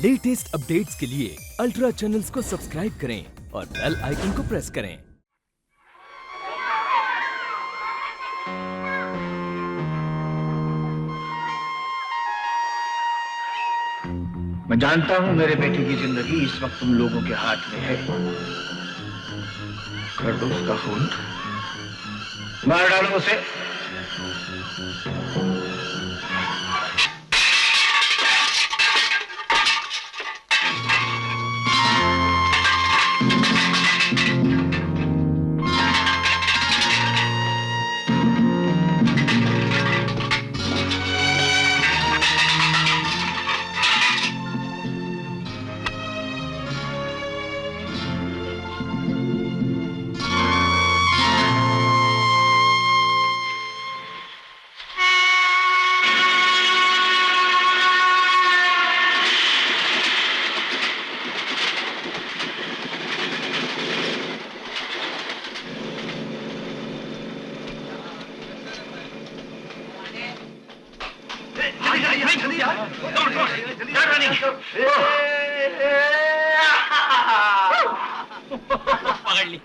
Latest updates के लिए ultra channels को सब्सक्राइब करें और बेल आइकन को प्रेस करें। मैं जानता हूं मेरे बेटे की जिंदगी इस वक्त तुम लोगों के हाथ में है। कर दो उसका खून, मार डालो उसे। पकड़ ली।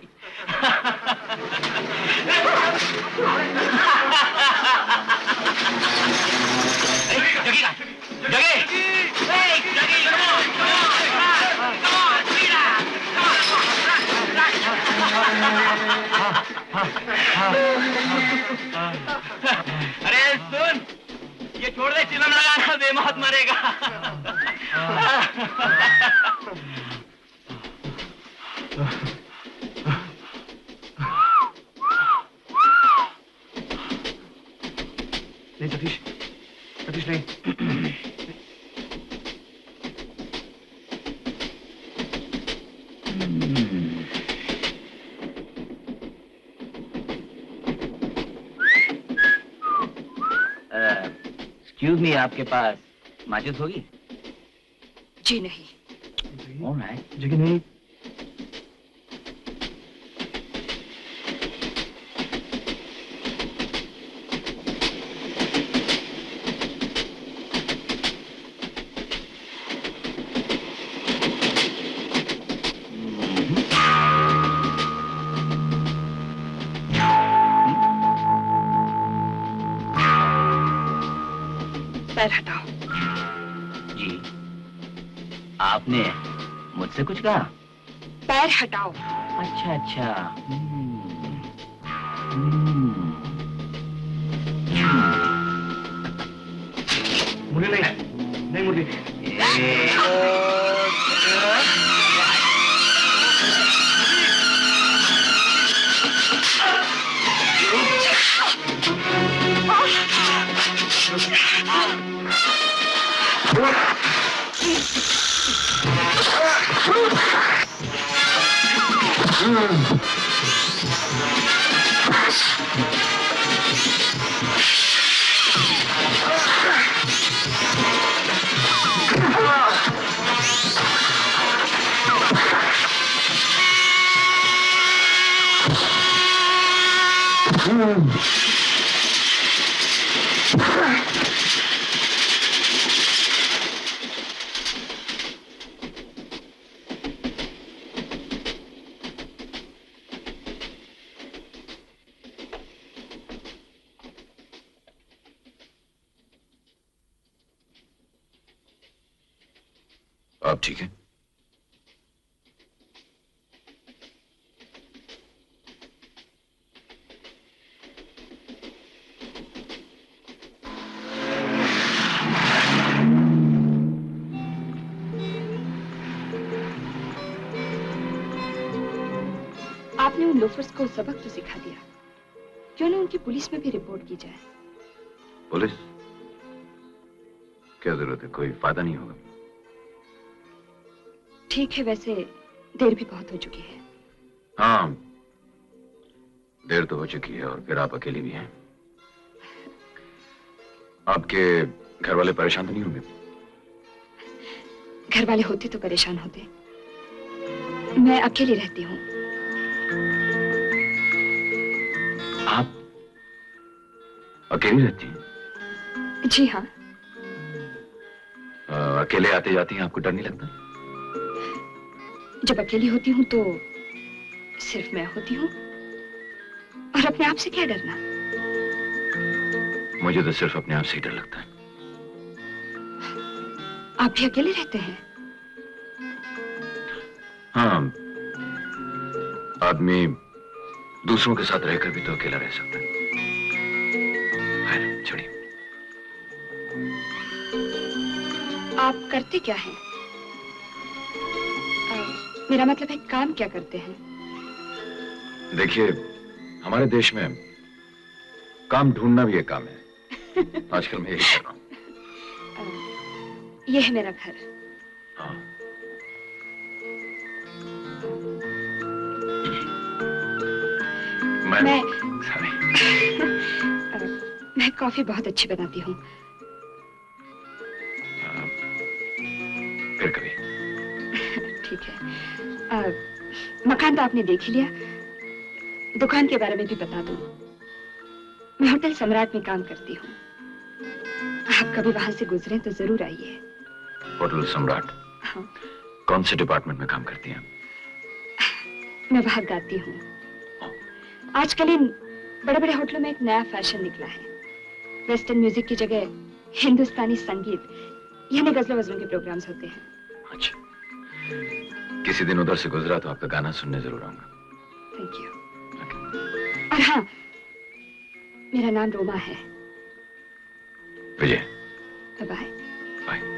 अरे सुन, ये छोड़ दे, चिलम लगाना, बेमौत मरेगा। नहीं सतीश, सतीश नहीं। एक्सक्यूज मी, आपके पास माचिस होगी? जी नहीं। ऑलराइट। जी नहीं। पैर हटाओ। जी, आपने मुझसे कुछ कहा? पैर हटाओ। अच्छा अच्छा। मुरली नहीं, नहीं मुरली। आप ठीक है? आपने उन लोफर्स को सबक तो सिखा दिया, क्यों ना उनकी पुलिस में भी रिपोर्ट की जाए? पुलिस? क्या जरूरत है, कोई फायदा नहीं होगा। ठीक है, वैसे देर भी बहुत हो चुकी है। हाँ, देर तो हो चुकी है और फिर आप अकेली भी हैं। आपके घर वाले परेशान तो नहीं होंगे? घर वाले होते तो परेशान होते। मैं अकेली रहती हूँ। आप अकेली रहती हैं? जी हाँ। अकेले आते जाती हैं, आपको डर नहीं लगता? जब अकेली होती हूँ तो सिर्फ मैं होती हूँ, और अपने आप से क्या डरना। मुझे तो सिर्फ अपने आप से ही डर लगता है। आप भी अकेले रहते हैं? हाँ, आदमी दूसरों के साथ रहकर भी तो अकेला रह सकता है। खैर, छोड़िए। आप करते क्या हैं? मेरा मतलब है काम क्या करते हैं? देखिए, हमारे देश में काम ढूंढना भी एक काम है। आजकल मैं यही कर रहा हूँ। यह है मेरा घर। हाँ। मैं सॉरी। मैं कॉफी बहुत अच्छी बनाती हूँ। फिर कभी। ठीक है। मकान तो आपने देख ही लिया, दुकान के बारे में भी बता दूं। मैं होटल सम्राट में काम करती हूँ। आप कभी वहां से गुजरें तो जरूर आइए। होटल सम्राट? हाँ। कौन से डिपार्टमेंट में काम करती हैं? मैं वहां गाती हूँ। आजकल इन बड़े बड़े होटलों में एक नया फैशन निकला है। वेस्टर्न म्यूजिक की जगह हिंदुस्तानी संगीत यानी गजलों वजलों के प्रोग्राम्स होते हैं। अच्छा, किसी दिन उधर से गुजरा तो आपका गाना सुनने जरूर आऊंगा। Thank you. और हाँ, मेरा नाम रोमा है। Vijay. Bye bye.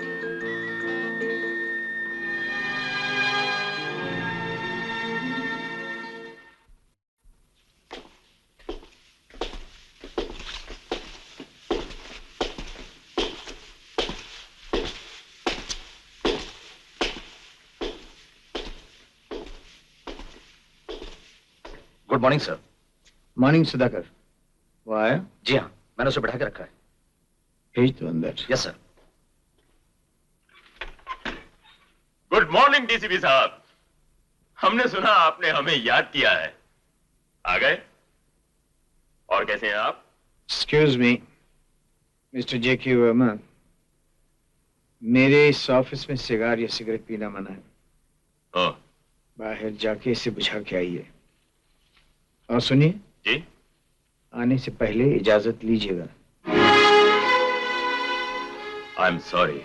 Good morning sir. Morning Sudhakar. वो आया? जी हाँ, मैंने उसे बैठा के रखा है। भेज दो अंदर। Yes sir. Good morning DCP साहब, हमने सुना आपने हमें याद किया है। आ गए? और कैसे हैं आप? एक्सक्यूज मी मिस्टर जेके वर्मा, मेरे इस ऑफिस में सिगार या सिगरेट पीना मना है। ओह, बाहर जाके इसे बुझा के आइए। और सुनिए जी, आने से पहले इजाजत लीजिएगा। I am sorry.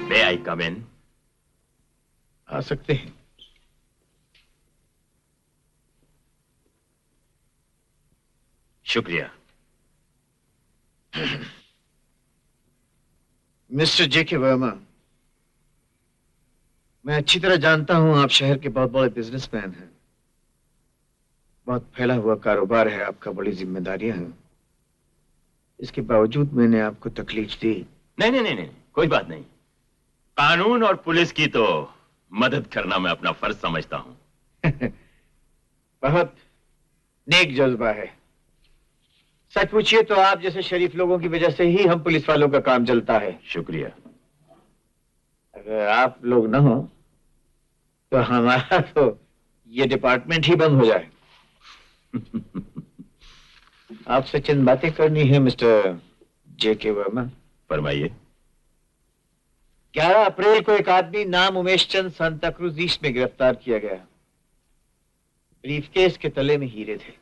मे आई कम इन? आ सकते हैं। शुक्रिया। मिस्टर जेके वर्मा, मैं अच्छी तरह जानता हूं आप शहर के बहुत बड़े बिजनेसमैन हैं। बहुत फैला हुआ कारोबार है आपका, बड़ी जिम्मेदारियां हैं। इसके बावजूद मैंने आपको तकलीफ दी। नहीं नहीं नहीं नहीं, कोई बात नहीं। कानून और पुलिस की तो मदद करना मैं अपना फर्ज समझता हूं। बहुत नेक जज्बा है। सच पूछिए तो आप जैसे शरीफ लोगों की वजह से ही हम पुलिस वालों का काम चलता है। शुक्रिया। अगर आप लोग न हो तो हमारा तो ये डिपार्टमेंट ही बंद हो जाए। आपसे चंद बातें करनी है मिस्टर जेके वर्मा। फरमाइए। 11 अप्रैल को एक आदमी नाम उमेश चंद सांता क्रूज ईस्ट में गिरफ्तार किया गया। ब्रीफकेस के तले में हीरे थे।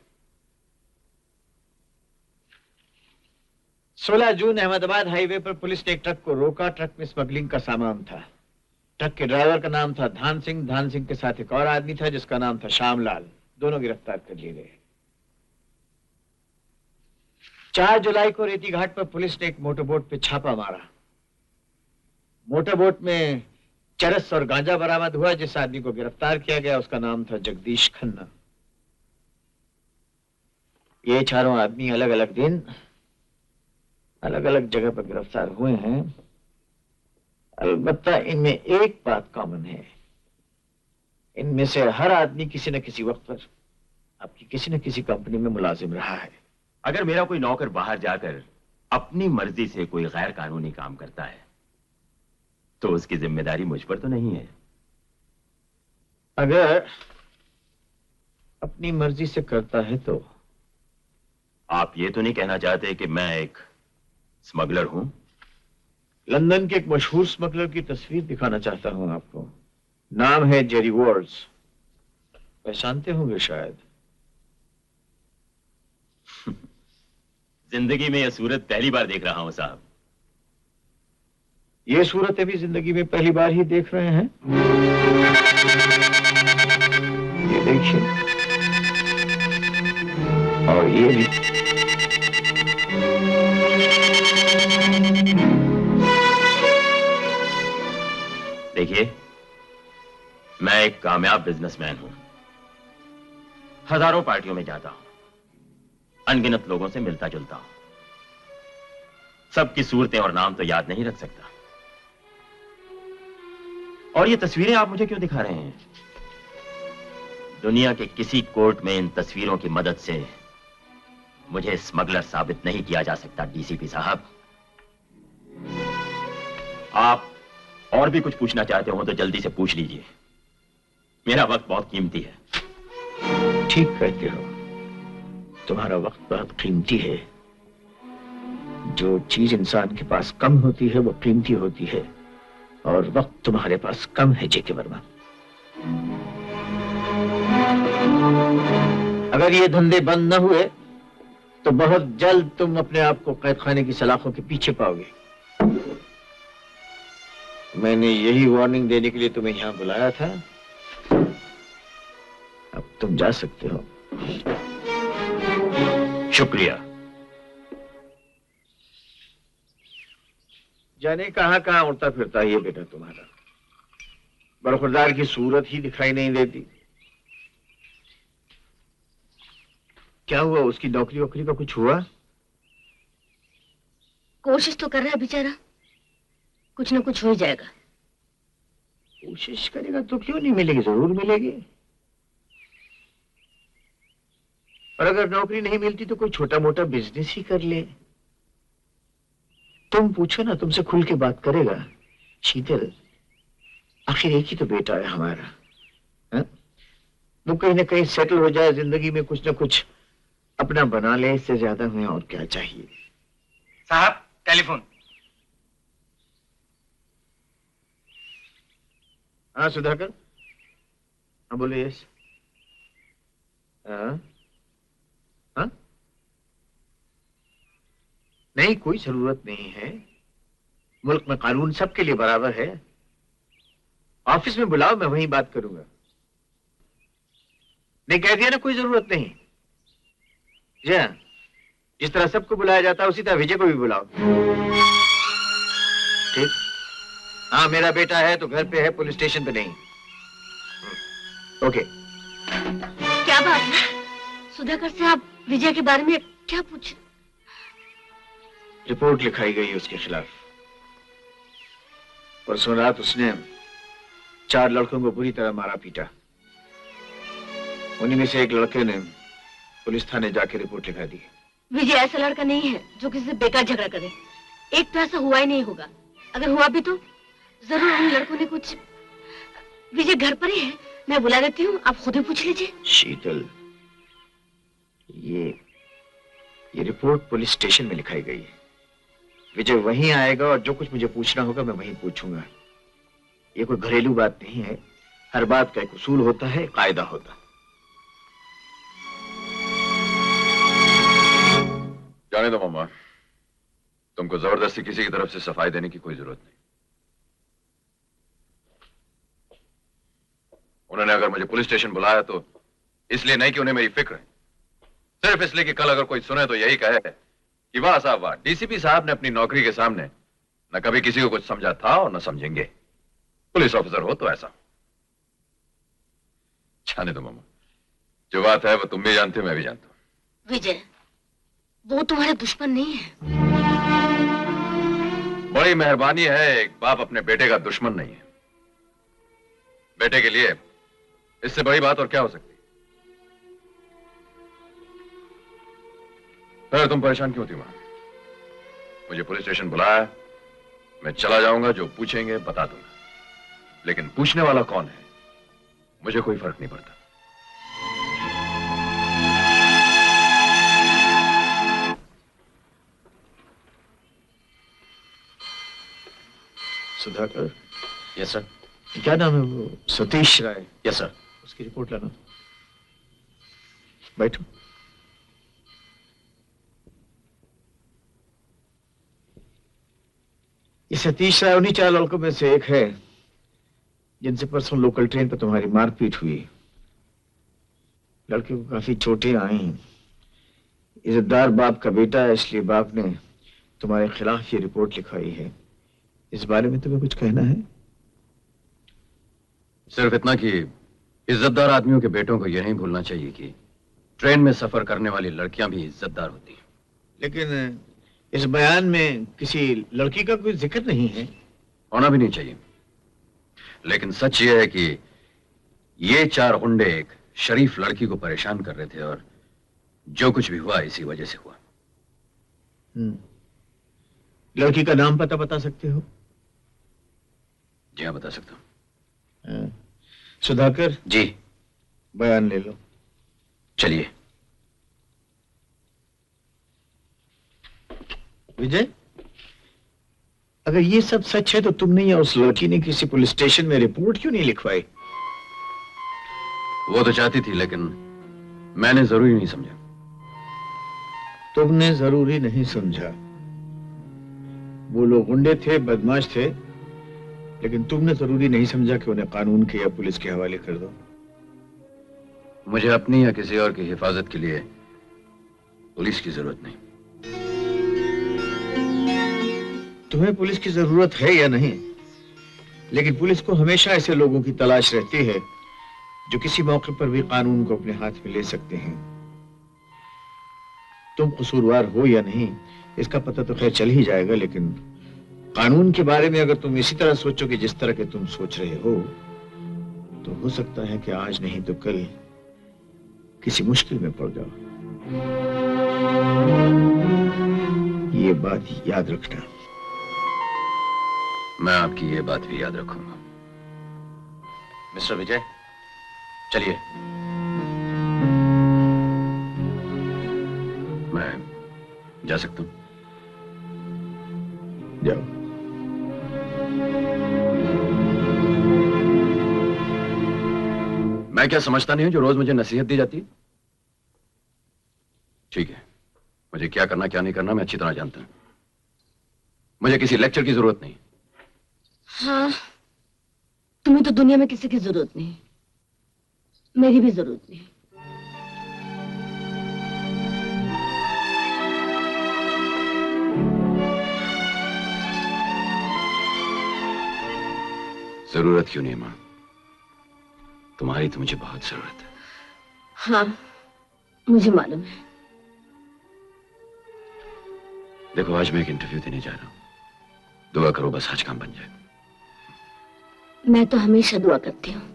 16 जून अहमदाबाद हाईवे पर पुलिस ने एक ट्रक को रोका। ट्रक में स्मगलिंग का सामान था। ट्रक के ड्राइवर का नाम था धान सिंह। धान सिंह के साथ एक और आदमी था जिसका नाम था श्यामलाल। दोनों गिरफ्तार कर लिए गए। 4 जुलाई को रेती घाट पर पुलिस ने एक मोटरबोट पे छापा मारा। मोटरबोट में चरस और गांजा बरामद हुआ। जिस आदमी को गिरफ्तार किया गया उसका नाम था जगदीश खन्ना। ये चारों आदमी अलग अलग दिन अलग अलग जगह पर गिरफ्तार हुए हैं। अलबत्ता इनमें एक बात कॉमन है। इनमें से हर आदमी किसी न किसी वक्त पर आपकी किसी न किसी कंपनी में मुलाजिम रहा है। अगर मेरा कोई नौकर बाहर जाकर अपनी मर्जी से कोई गैर कानूनी काम करता है तो उसकी जिम्मेदारी मुझ पर तो नहीं है। अगर अपनी मर्जी से करता है तो आप ये तो नहीं कहना चाहते कि मैं एक स्मगलर हूं? लंदन के एक मशहूर स्मगलर की तस्वीर दिखाना चाहता हूं आपको। नाम है जेरी वॉल्स। पहचानते होंगे शायद। जिंदगी में यह सूरत पहली बार देख रहा हूं साहब। ये सूरतें भी जिंदगी में पहली बार ही देख रहे हैं। ये देखिए, और ये भी। देखिए, मैं एक कामयाब बिजनेसमैन हूं। हजारों पार्टियों में जाता हूं, अनगिनत लोगों से मिलता जुलता हूं। सबकी सूरतें और नाम तो याद नहीं रख सकता। और ये तस्वीरें आप मुझे क्यों दिखा रहे हैं? दुनिया के किसी कोर्ट में इन तस्वीरों की मदद से मुझे स्मगलर साबित नहीं किया जा सकता डीसीपी साहब। आप और भी कुछ पूछना चाहते हो तो जल्दी से पूछ लीजिए। मेरा वक्त बहुत कीमती है। ठीक कहते हो, तुम्हारा वक्त बहुत कीमती है। जो चीज इंसान के पास कम होती है वो कीमती होती है, और वक्त तुम्हारे पास कम है जेके वर्मा। अगर ये धंधे बंद न हुए तो बहुत जल्द तुम अपने आप को कैद खाने की सलाखों के पीछे पाओगे। मैंने यही वार्निंग देने के लिए तुम्हें यहां बुलाया था। अब तुम जा सकते हो। शुक्रिया। जाने कहां उड़ता फिरता है ये बेटा तुम्हारा। बरखुरदार की सूरत ही दिखाई नहीं देती। क्या हुआ? उसकी नौकरी वोकरी का कुछ हुआ? कोशिश तो कर रहा है बेचारा, कुछ ना कुछ हो ही जाएगा। कोशिश करेगा तो क्यों नहीं मिलेगी? जरूर मिलेगी। और अगर नौकरी नहीं मिलती तो कोई छोटा मोटा बिजनेस ही कर ले। तुम पूछो ना, तुमसे खुल के बात करेगा। शीतल, आखिर एक ही तो बेटा है हमारा। हा? वो कहीं ना कहीं सेटल हो जाए जिंदगी में, कुछ ना कुछ अपना बना ले, इससे ज्यादा हमें और क्या चाहिए? साहब, टेलीफोन। हाँ सुधाकर, हाँ बोलो। यस। हाँ हाँ, नहीं कोई जरूरत नहीं है। मुल्क में कानून सबके लिए बराबर है। ऑफिस में बुलाओ, मैं वहीं बात करूंगा। नहीं कह दिया ना, कोई जरूरत नहीं। जी हाँ, जिस तरह सबको बुलाया जाता है उसी तरह विजय को भी बुलाओ। ठीक? हाँ, मेरा बेटा है तो घर पे है, पुलिस स्टेशन पे नहीं। ओके। क्या बात है सुधाकर से, आप विजय के बारे में क्या पूछे? रिपोर्ट लिखाई गई उसके खिलाफ। परसों रात उसने 4 लड़कों को बुरी तरह मारा पीटा। उन्हीं में से एक लड़के ने पुलिस थाने जाके रिपोर्ट लिखा दी। विजय ऐसा लड़का नहीं है जो किसी से बेकार झगड़ा करे। एक तो ऐसा हुआ ही नहीं होगा। अगर हुआ भी तो जरूर उन लड़कों ने कुछ। विजय घर पर ही है, मैं बुला देती हूँ, आप खुद ही पूछ लीजिए। शीतल, ये रिपोर्ट पुलिस स्टेशन में लिखाई गई है। विजय वहीं आएगा और जो कुछ मुझे पूछना होगा मैं वहीं पूछूंगा। ये कोई घरेलू बात नहीं है। हर बात का एक उसूल होता है, कायदा होता है। जाने दो मामा, तुमको जबरदस्ती किसी की तरफ से सफाई देने की कोई जरूरत नहीं। उन्होंने अगर मुझे पुलिस स्टेशन बुलाया तो इसलिए नहीं कि उन्हें मेरी फिक्र है, सिर्फ इसलिए कि कल अगर कोई सुने तो यही कहे कि वाह साहब वाह, डीसीपी साहब ने अपनी नौकरी के सामने न कभी किसी को कुछ समझा था और न समझेंगे। पुलिस ऑफिसर हो तो ऐसा। जाने दो मामा, जो बात है वो तुम भी जानते हो, मैं भी जानता हूं। विजय, वो तुम्हारे दुश्मन नहीं है। बड़ी मेहरबानी है, एक बाप अपने बेटे का दुश्मन नहीं है। बेटे के लिए इससे बड़ी बात और क्या हो सकती? फिर तुम परेशान क्यों थी वहां? मुझे पुलिस स्टेशन बुलाया, मैं चला जाऊंगा, जो पूछेंगे बता दूंगा। लेकिन पूछने वाला कौन है मुझे कोई फर्क नहीं पड़ता। सुधाकर। Yes sir. क्या नाम है वो? सतीश राय। Yes sir. उसकी रिपोर्ट लाना। बैठो। ये सतीश राय उन्हीं 4 लड़कों में से एक है जिनसे परसों लोकल ट्रेन पर तुम्हारी मारपीट हुई। लड़के को काफी चोटें आई। इज्जतदार बाप का बेटा है, इसलिए बाप ने तुम्हारे खिलाफ ये रिपोर्ट लिखवाई है। इस बारे में तुम्हें कुछ कहना है? सिर्फ इतना कि इज्जतदार आदमियों के बेटों को यह नहीं भूलना चाहिए कि ट्रेन में सफर करने वाली लड़कियां भी इज्जतदार होती हैं। लेकिन इस बयान में किसी लड़की का कोई जिक्र नहीं है। होना भी नहीं चाहिए। लेकिन सच यह है कि ये 4 गुंडे एक शरीफ लड़की को परेशान कर रहे थे और जो कुछ भी हुआ इसी वजह से हुआ। लड़की का नाम पता बता सकते हो? जी हाँ, बता सकता हूँ। सुधाकर जी। बयान ले लो। चलिए। विजय, अगर ये सब सच है तो तुमने या उस लड़की ने किसी पुलिस स्टेशन में रिपोर्ट क्यों नहीं लिखवाई? वो तो चाहती थी, लेकिन मैंने जरूरी नहीं समझा। तुमने जरूरी नहीं समझा? वो लोग गुंडे थे, बदमाश थे, लेकिन तुमने जरूरी नहीं समझा कि उन्हें कानून के या पुलिस के हवाले कर दो। मुझे अपनी या किसी और की हिफाजत के लिए पुलिस की जरूरत नहीं। तुम्हें पुलिस की जरूरत है या नहीं, लेकिन पुलिस को हमेशा ऐसे लोगों की तलाश रहती है जो किसी मौके पर भी कानून को अपने हाथ में ले सकते हैं। तुम कसूरवार हो या नहीं इसका पता तो खैर चल ही जाएगा, लेकिन कानून के बारे में अगर तुम इसी तरह सोचोगे जिस तरह के तुम सोच रहे हो, तो हो सकता है कि आज नहीं तो कल किसी मुश्किल में पड़ जाओ। ये बात याद रखना। मैं आपकी ये बात भी याद रखूंगा। मिस्टर विजय, चलिए। मैं जा सकता हूं? जाओ। मैं क्या समझता नहीं हूं जो रोज मुझे नसीहत दी जाती है? ठीक है, मुझे क्या करना क्या नहीं करना मैं अच्छी तरह जानता हूं। मुझे किसी लेक्चर की जरूरत नहीं। हाँ, तुम्हें तो दुनिया में किसी की जरूरत नहीं, मेरी भी जरूरत नहीं। जरूरत क्यों नहीं मां? तुम्हारी तो मुझे बहुत जरूरत है। हाँ, मुझे मालूम है। देखो, आज मैं एक इंटरव्यू देने जा रहा हूं। दुआ करो बस आज काम बन जाए। मैं तो हमेशा दुआ करती हूँ।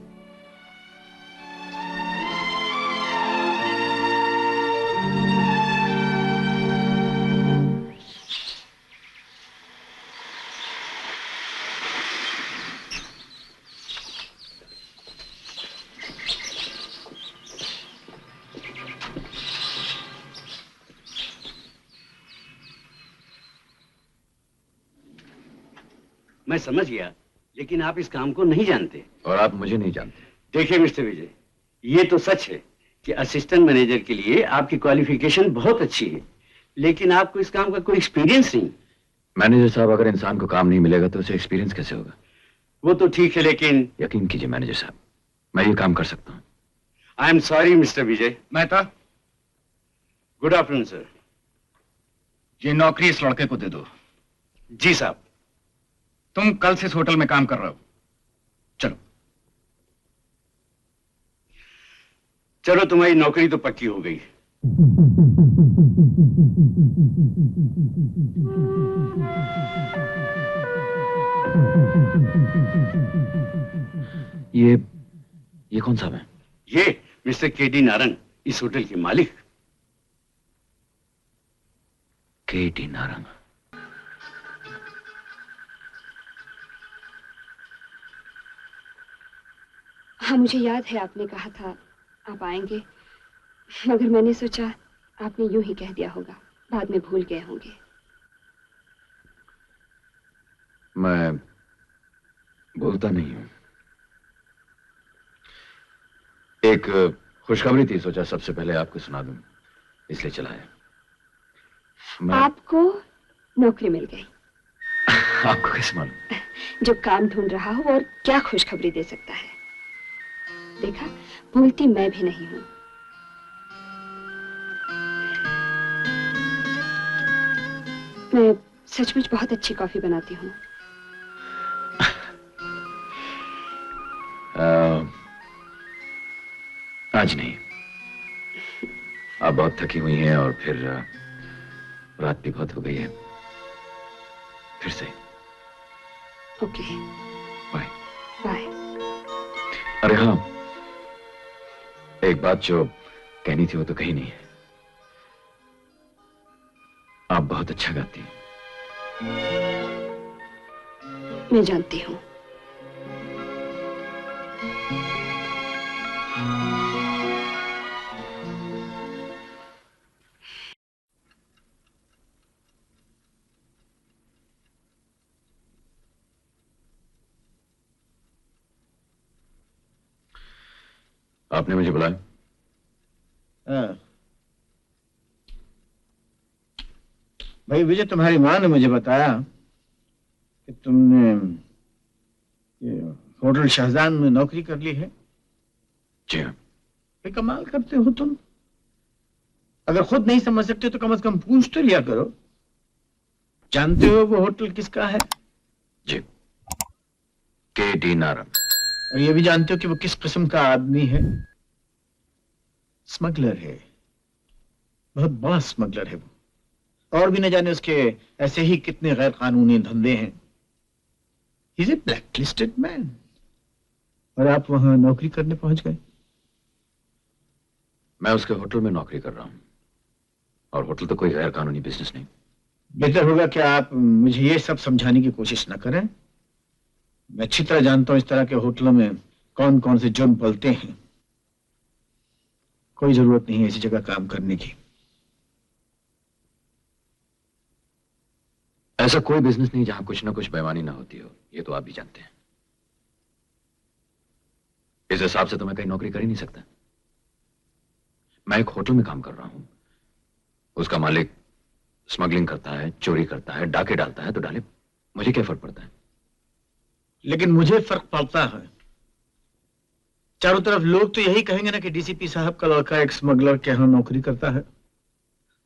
मैं समझ गया, लेकिन आप इस काम को नहीं जानते। और आप मुझे नहीं जानते। देखिए मिस्टर विजय, ये तो सच है कि असिस्टेंट मैनेजर के लिए आपकी क्वालिफिकेशन बहुत अच्छी है, लेकिन आपको इस काम का कोई एक्सपीरियंस नहीं। मैनेजर साहब, अगर इंसान को काम नहीं मिलेगा तो उसे एक्सपीरियंस कैसे होगा? वो तो ठीक है, लेकिन यकीन कीजिए मैनेजर साहब, मैं ये काम कर सकता हूँ। I am sorry mister Vijay. Mehta, good afternoon sir. ये नौकरी इस लड़के को दे दो। जी साहब। तुम कल से इस होटल में काम कर रहे हो। चलो चलो, तुम्हारी नौकरी तो पक्की हो गई। ये कौन साहब है? ये मिस्टर केडी नारंग, इस होटल के मालिक। केडी नारंग? हाँ, मुझे याद है आपने कहा था आप आएंगे, मगर मैंने सोचा आपने यूं ही कह दिया होगा, बाद में भूल गए होंगे। बोलता नहीं हूं। एक खुशखबरी थी, सोचा सबसे पहले आपको सुना दूं, इसलिए चला है। आपको नौकरी मिल गई। आपको कैसे मालूम? जो काम ढूंढ रहा हो और क्या खुशखबरी दे सकता है। देखा, भूलती मैं भी नहीं हूं। मैं सचमुच बहुत अच्छी कॉफी बनाती हूँ। आज नहीं, आप बहुत थकी हुई हैं और फिर रात भी बहुत हो गई है। फिर से। Okay, bye. बाय। अरे हाँ, एक बात जो कहनी थी वो तो कही नहीं है। आप बहुत अच्छा गाती हैं। मैं जानती हूँ। आपने मुझे बुलाया? भाई विजय, तुम्हारी माँ ने मुझे बताया कि तुमने ये होटल शाहजहान में नौकरी कर ली है। जी हाँ। भाई कमाल करते हो तुम। अगर खुद नहीं समझ सकते तो कम से कम पूछ तो लिया करो। जानते हो वो होटल किसका है? जी, के.डी. नारंग। और ये भी जानते हो कि वो किस किस्म का आदमी है? स्मगलर है, बहुत बड़ा स्मगलर है वो। और भी न जाने उसके ऐसे ही कितने गैर कानूनी धंधे हैं। He is a blacklisted man. और आप वहां नौकरी करने पहुंच गए। मैं उसके होटल में नौकरी कर रहा हूं, और होटल तो कोई गैर कानूनी बिजनेस नहीं। बेहतर होगा कि आप मुझे ये सब समझाने की कोशिश न करें। मैं अच्छी तरह जानता हूं इस तरह के होटलों में कौन कौन से जुर्म पलते हैं। कोई जरूरत नहीं है ऐसी जगह काम करने की। ऐसा कोई बिजनेस नहीं जहां कुछ ना कुछ बेईमानी ना होती हो, ये तो आप भी जानते हैं। इस हिसाब से तो मैं कहीं नौकरी कर ही नहीं सकता। मैं एक होटल में काम कर रहा हूं, उसका मालिक स्मगलिंग करता है, चोरी करता है, डाके डालता है तो डाले, मुझे क्या फर्क पड़ता है? लेकिन मुझे फर्क पड़ता है। चारों तरफ लोग तो यही कहेंगे ना कि डीसीपी साहब का लड़का एक स्मगलर के यहाँ नौकरी करता है,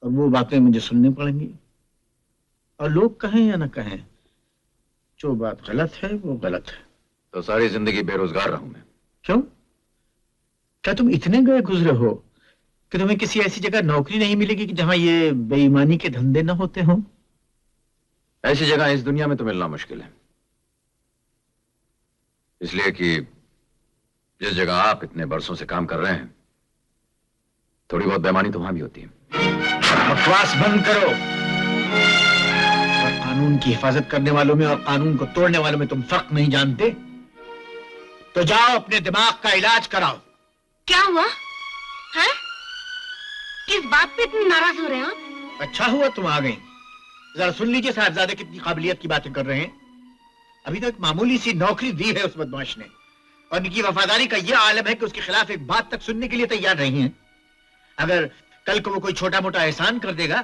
और वो बातें मुझे सुननी पड़ेंगी। और लोग कहें या ना कहें, जो बात गलत है वो गलत है। तो सारी जिंदगी बेरोजगार रहूं मैं। क्यों? क्या तुम इतने गए गुजरे हो कि तुम्हें किसी ऐसी जगह नौकरी नहीं मिलेगी कि जहां ये बेईमानी के धंधे ना होते हों? ऐसी जगह इस दुनिया में तो मिलना मुश्किल है, इसलिए कि जिस जगह आप इतने बरसों से काम कर रहे हैं, थोड़ी बहुत बेईमानी तो वहां भी होती है। बकवास बंद करो। और कानून की हिफाजत करने वालों में और कानून को तोड़ने वालों में तुम फर्क नहीं जानते तो जाओ अपने दिमाग का इलाज कराओ। क्या हुआ है? किस बात पे इतने नाराज हो रहे हैं आप? अच्छा हुआ तुम आ गई। जरा सुन लीजिए साहबजादे कितनी काबिलियत की बातें कर रहे हैं। अभी तो एक मामूली सी नौकरी दी है उस बदमाश ने, और इनकी वफादारी का यह आलम है कि उसके खिलाफ एक बात तक सुनने के लिए तैयार नहीं है। अगर कल को वो कोई छोटा मोटा एहसान कर देगा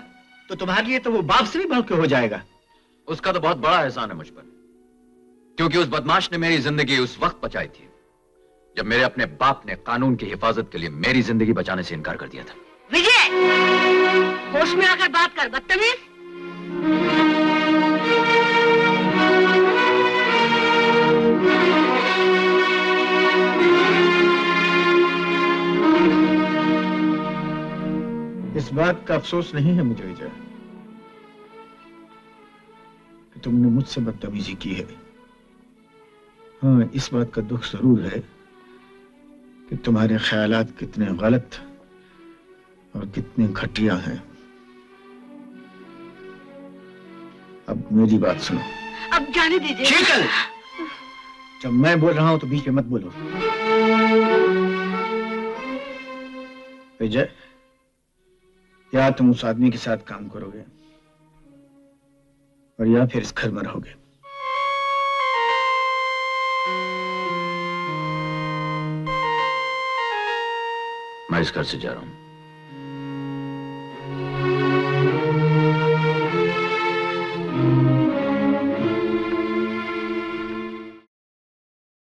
तो तुम्हारे लिए तो वो बाप से भी बढ़ के हो जाएगा। उसका तो बहुत बड़ा एहसान है मुझ पर, क्योंकि उस बदमाश ने मेरी जिंदगी उस वक्त बचाई थी जब मेरे अपने बाप ने कानून की हिफाजत के लिए मेरी जिंदगी बचाने से इनकार कर दिया था। विजय, होश में आकर बात कर, बदतमीज। इस बात का अफसोस नहीं है मुझे विजय कि तुमने मुझसे बदतमीजी की है। हाँ, इस बात का दुख जरूर है कि तुम्हारे ख्यालात कितने गलत और कितने घटिया हैं। अब मेरी बात सुनो। अब जाने दीजिए। शीतल, जब मैं बोल रहा हूं तो बीच में मत बोलो। विजय, या तुम उस आदमी के साथ काम करोगे और या फिर इस घर में रहोगे। मैं इस घर से जा रहा हूं।